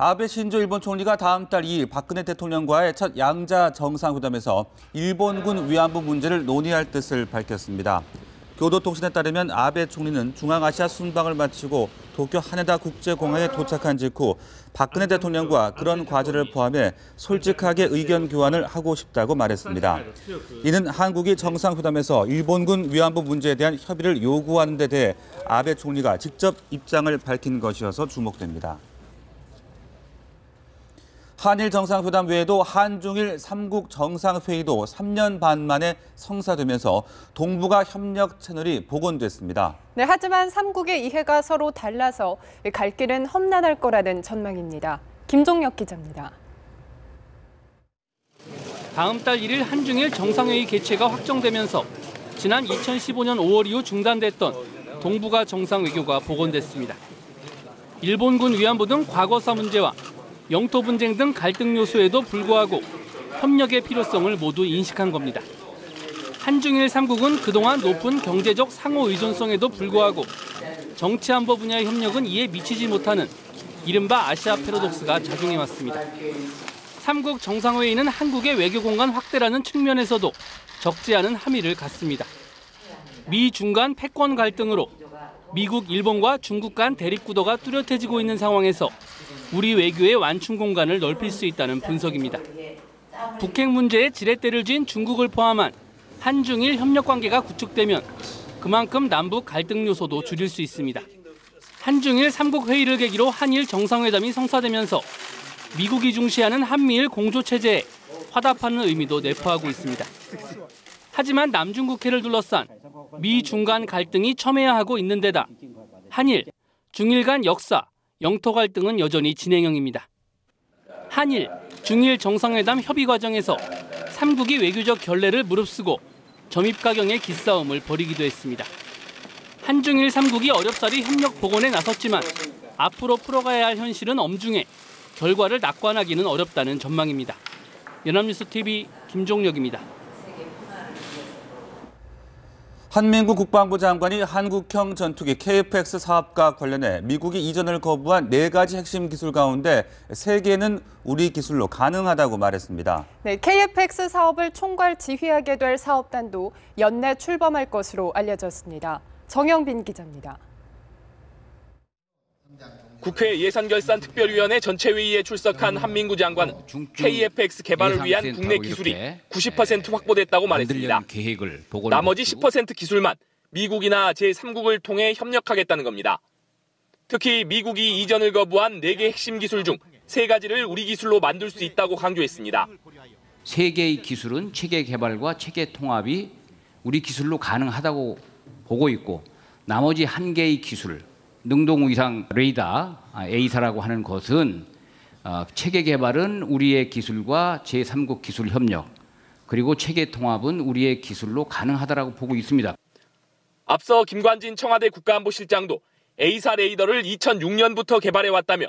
아베 신조 일본 총리가 다음 달 2일 박근혜 대통령과의 첫 양자 정상회담에서 일본군 위안부 문제를 논의할 뜻을 밝혔습니다. 교도통신에 따르면 아베 총리는 중앙아시아 순방을 마치고 도쿄 하네다 국제공항에 도착한 직후 박근혜 대통령과 그런 과제를 포함해 솔직하게 의견 교환을 하고 싶다고 말했습니다. 이는 한국이 정상회담에서 일본군 위안부 문제에 대한 협의를 요구하는 데 대해 아베 총리가 직접 입장을 밝힌 것이어서 주목됩니다. 한일 정상회담 외에도 한중일 3국 정상회의도 3년 반 만에 성사되면서 동북아 협력 채널이 복원됐습니다. 네, 하지만 3국의 이해가 서로 달라서 갈 길은 험난할 거라는 전망입니다. 김종혁 기자입니다. 다음 달 1일 한중일 정상회의 개최가 확정되면서 지난 2015년 5월 이후 중단됐던 동북아 정상외교가 복원됐습니다. 일본군 위안부 등 과거사 문제와 영토 분쟁 등 갈등 요소에도 불구하고 협력의 필요성을 모두 인식한 겁니다. 한중일 3국은 그동안 높은 경제적 상호 의존성에도 불구하고 정치 안보 분야의 협력은 이에 미치지 못하는 이른바 아시아 패러독스가 작용해왔습니다. 3국 정상회의는 한국의 외교 공간 확대라는 측면에서도 적지 않은 함의를 갖습니다. 미 중 간 패권 갈등으로 미국, 일본과 중국 간 대립구도가 뚜렷해지고 있는 상황에서 우리 외교의 완충 공간을 넓힐 수 있다는 분석입니다. 북핵 문제에 지렛대를 쥔 중국을 포함한 한중일 협력 관계가 구축되면 그만큼 남북 갈등 요소도 줄일 수 있습니다. 한중일 3국 회의를 계기로 한일 정상회담이 성사되면서 미국이 중시하는 한미일 공조체제에 화답하는 의미도 내포하고 있습니다. 하지만 남중국해를 둘러싼 미 중 간 갈등이 첨예화하고 있는 데다 한일, 중일 간 역사, 영토 갈등은 여전히 진행형입니다. 한일, 중일 정상회담 협의 과정에서 3국이 외교적 결례를 무릅쓰고 점입가경의 기싸움을 벌이기도 했습니다. 한중일 3국이 어렵사리 협력 복원에 나섰지만 앞으로 풀어가야 할 현실은 엄중해 결과를 낙관하기는 어렵다는 전망입니다. 연합뉴스TV 김종혁입니다. 한민구 국방부 장관이 한국형 전투기 KF-X 사업과 관련해 미국이 이전을 거부한 4가지 핵심 기술 가운데 3개는 우리 기술로 가능하다고 말했습니다. 네, KF-X 사업을 총괄 지휘하게 될 사업단도 연내 출범할 것으로 알려졌습니다. 정영빈 기자입니다. 국회 예산결산특별위원회 전체회의에 출석한 한민구 장관은 KF-X 개발을 위한 국내 기술이 90% 확보됐다고 말했습니다. 나머지 10% 기술만 미국이나 제3국을 통해 협력하겠다는 겁니다. 특히 미국이 이전을 거부한 4개 핵심 기술 중 3가지를 우리 기술로 만들 수 있다고 강조했습니다. 3개의 기술은 체계 개발과 체계 통합이 우리 기술로 가능하다고 보고 있고 나머지 1개의 기술, 능동위상 레이더 A사라고 하는 것은 체계 개발은 우리의 기술과 제3국 기술 협력 그리고 체계 통합은 우리의 기술로 가능하다고 보고 있습니다. 앞서 김관진 청와대 국가안보실장도 A사 레이더를 2006년부터 개발해왔다며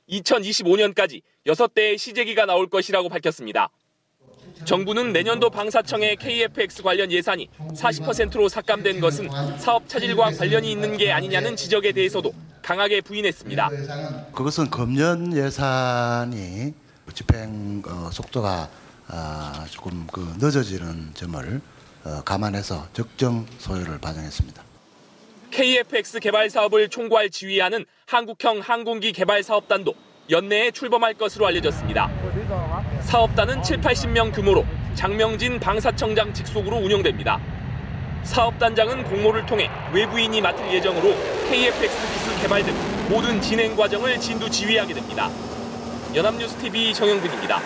2025년까지 6대의 시제기가 나올 것이라고 밝혔습니다. 정부는 내년도 방사청의 KF-X 관련 예산이 40%로 삭감된 것은 사업 차질과 관련이 있는 게 아니냐는 지적에 대해서도 강하게 부인했습니다. 그것은 금년 예산이 집행 속도가 조금 늦어지는 점을 감안해서 적정 소요를 반영했습니다. KF-X 개발 사업을 총괄 지휘하는 한국형 항공기 개발 사업단도 연내에 출범할 것으로 알려졌습니다. 사업단은 70-80명 규모로 장명진 방사청장 직속으로 운영됩니다. 사업단장은 공모를 통해 외부인이 맡을 예정으로 KF-X 기술 개발 등 모든 진행 과정을 진두 지휘하게 됩니다. 연합뉴스TV 정영빈입니다.